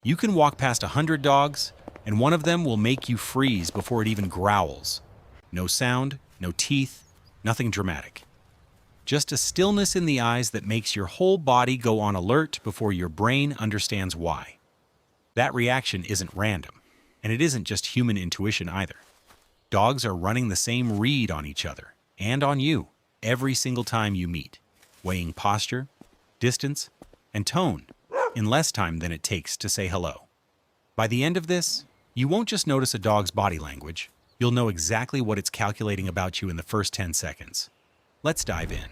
You can walk past 100 dogs, and one of them will make you freeze before it even growls. No sound, no teeth, nothing dramatic. Just a stillness in the eyes that makes your whole body go on alert before your brain understands why. That reaction isn't random, and it isn't just human intuition either. Dogs are running the same read on each other, and on you, every single time you meet, weighing posture, distance, and tone in less time than it takes to say hello. By the end of this, you won't just notice a dog's body language, you'll know exactly what it's calculating about you in the first 10 seconds. Let's dive in.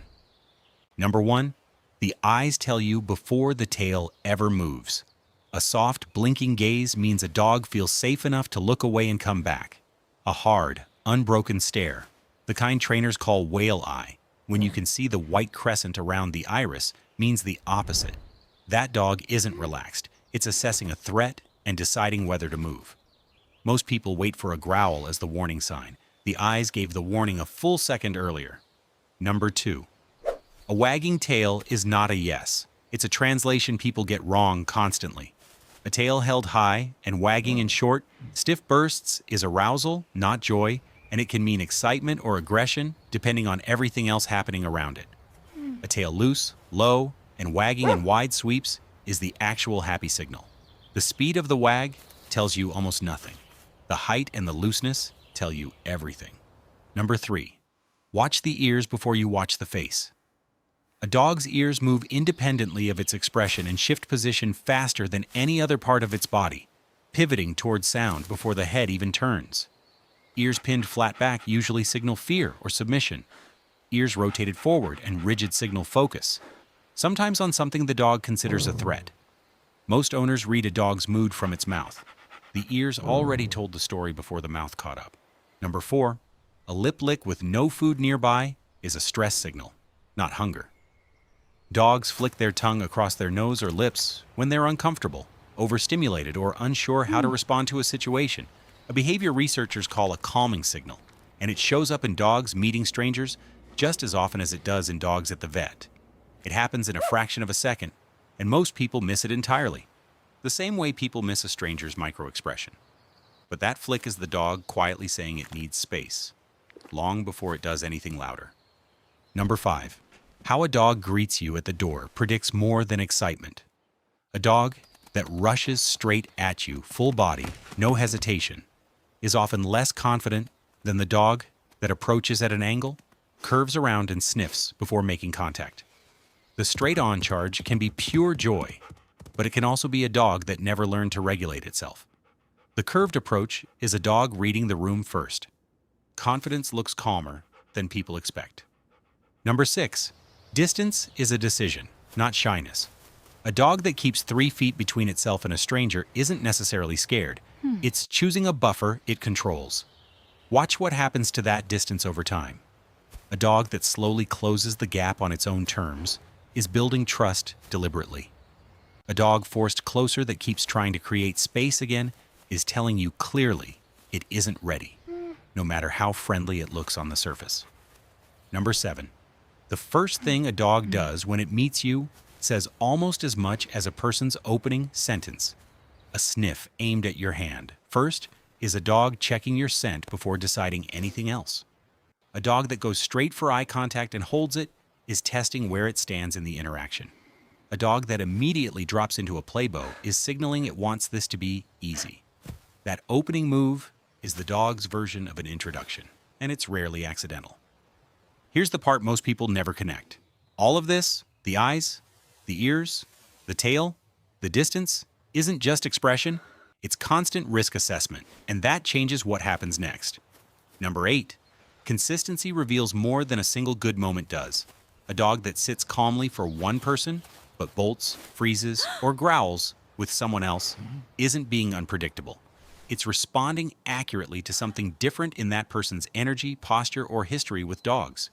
Number 1, the eyes tell you before the tail ever moves. A soft, blinking gaze means a dog feels safe enough to look away and come back. A hard, unbroken stare, the kind trainers call whale eye, when you can see the white crescent around the iris, means the opposite. That dog isn't relaxed, it's assessing a threat and deciding whether to move. Most people wait for a growl as the warning sign. The eyes gave the warning a full second earlier. Number 2. A wagging tail is not a yes. It's a translation people get wrong constantly. A tail held high and wagging in short, stiff bursts is arousal, not joy, and it can mean excitement or aggression depending on everything else happening around it. A tail loose, low, and wagging in wide sweeps is the actual happy signal. The speed of the wag tells you almost nothing. The height and the looseness tell you everything. Number 3. Watch the ears before you watch the face. A dog's ears move independently of its expression and shift position faster than any other part of its body, pivoting towards sound before the head even turns. Ears pinned flat back usually signal fear or submission. Ears rotated forward and rigid signal focus, sometimes on something the dog considers a threat. Most owners read a dog's mood from its mouth. The ears already told the story before the mouth caught up. Number 4. A lip lick with no food nearby is a stress signal, not hunger. Dogs flick their tongue across their nose or lips when they're uncomfortable, overstimulated, or unsure how to respond to a situation, a behavior researchers call a calming signal, and it shows up in dogs meeting strangers just as often as it does in dogs at the vet. It happens in a fraction of a second, and most people miss it entirely, the same way people miss a stranger's microexpression. But that flick is the dog quietly saying it needs space, long before it does anything louder. Number 5. How a dog greets you at the door predicts more than excitement. A dog that rushes straight at you, full body, no hesitation, is often less confident than the dog that approaches at an angle, curves around, and sniffs before making contact. The straight-on charge can be pure joy, but it can also be a dog that never learned to regulate itself. The curved approach is a dog reading the room first. Confidence looks calmer than people expect. Number 6. Distance is a decision, not shyness. A dog that keeps 3 feet between itself and a stranger isn't necessarily scared. It's choosing a buffer it controls. Watch what happens to that distance over time. A dog that slowly closes the gap on its own terms is building trust deliberately. A dog forced closer that keeps trying to create space again is telling you clearly it isn't ready, no matter how friendly it looks on the surface. Number 7. The first thing a dog does when it meets you says almost as much as a person's opening sentence. A sniff aimed at your hand. First is a dog checking your scent before deciding anything else. A dog that goes straight for eye contact and holds it is testing where it stands in the interaction. A dog that immediately drops into a play bow is signaling it wants this to be easy. That opening move is the dog's version of an introduction, and it's rarely accidental. Here's the part most people never connect. All of this, the eyes, the ears, the tail, the distance, isn't just expression, it's constant risk assessment, and that changes what happens next. Number 8. Consistency reveals more than a single good moment does. A dog that sits calmly for one person, but bolts, freezes, or growls with someone else isn't being unpredictable. It's responding accurately to something different in that person's energy, posture, or history with dogs.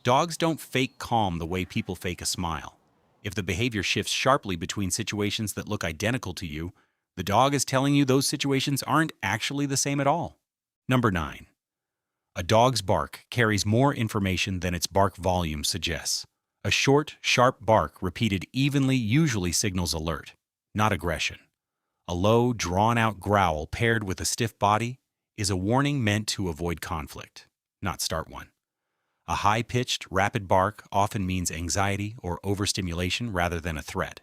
Dogs don't fake calm the way people fake a smile. If the behavior shifts sharply between situations that look identical to you, the dog is telling you those situations aren't actually the same at all. Number 9. A dog's bark carries more information than its bark volume suggests. A short, sharp bark repeated evenly usually signals alert, not aggression. A low, drawn-out growl paired with a stiff body is a warning meant to avoid conflict, not start one. A high-pitched, rapid bark often means anxiety or overstimulation rather than a threat.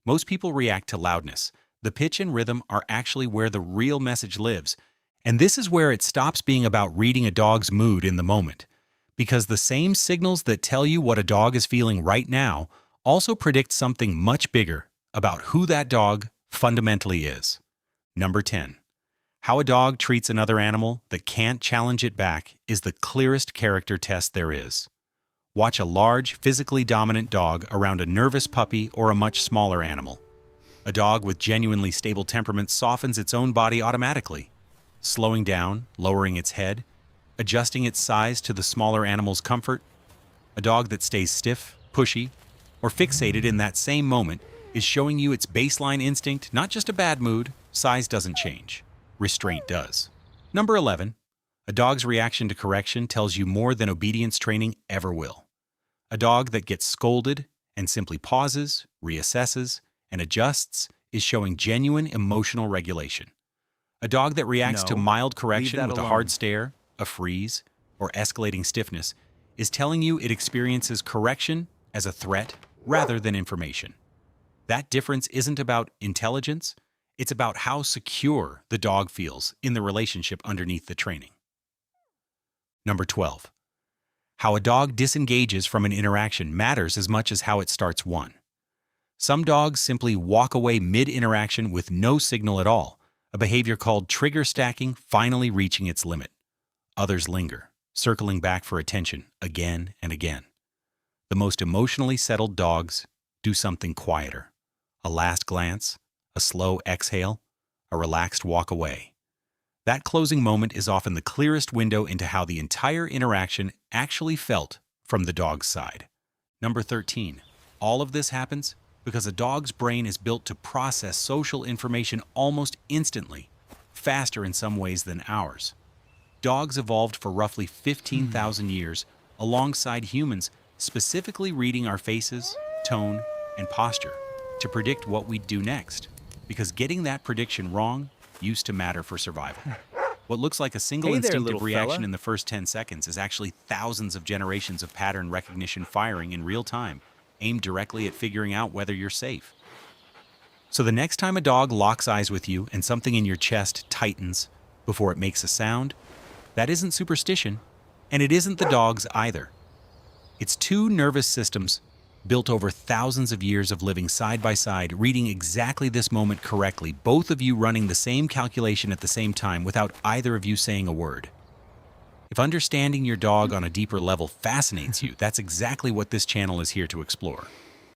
Most people react to loudness. The pitch and rhythm are actually where the real message lives, and this is where it stops being about reading a dog's mood in the moment. Because the same signals that tell you what a dog is feeling right now also predict something much bigger about who that dog fundamentally is. Number 10. How a dog treats another animal that can't challenge it back is the clearest character test there is. Watch a large, physically dominant dog around a nervous puppy or a much smaller animal. A dog with genuinely stable temperament softens its own body automatically, slowing down, lowering its head, adjusting its size to the smaller animal's comfort. A dog that stays stiff, pushy, or fixated in that same moment is showing you its baseline instinct, not just a bad mood. Size doesn't change. Restraint does. Number 11. A dog's reaction to correction tells you more than obedience training ever will. A dog that gets scolded and simply pauses, reassesses, and adjusts is showing genuine emotional regulation. A dog that reacts to mild correction with a hard stare, a freeze, or escalating stiffness is telling you it experiences correction as a threat rather than information. That difference isn't about intelligence, it's about how secure the dog feels in the relationship underneath the training. Number 12. How a dog disengages from an interaction matters as much as how it starts one. Some dogs simply walk away mid-interaction with no signal at all, a behavior called trigger stacking finally reaching its limit. Others linger, circling back for attention again and again. The most emotionally settled dogs do something quieter. A last glance, a slow exhale, a relaxed walk away. That closing moment is often the clearest window into how the entire interaction actually felt from the dog's side. Number 13. All of this happens because a dog's brain is built to process social information almost instantly, faster in some ways than ours. Dogs evolved for roughly 15,000 years alongside humans, specifically reading our faces, tone, and posture to predict what we'd do next, because getting that prediction wrong used to matter for survival. What looks like a single instinctive reaction in the first 10 seconds is actually thousands of generations of pattern recognition firing in real time, aimed directly at figuring out whether you're safe. So the next time a dog locks eyes with you and something in your chest tightens before it makes a sound, that isn't superstition, and it isn't the dog's either. It's two nervous systems built over thousands of years of living side by side, reading exactly this moment correctly, both of you running the same calculation at the same time without either of you saying a word. If understanding your dog on a deeper level fascinates you, that's exactly what this channel is here to explore.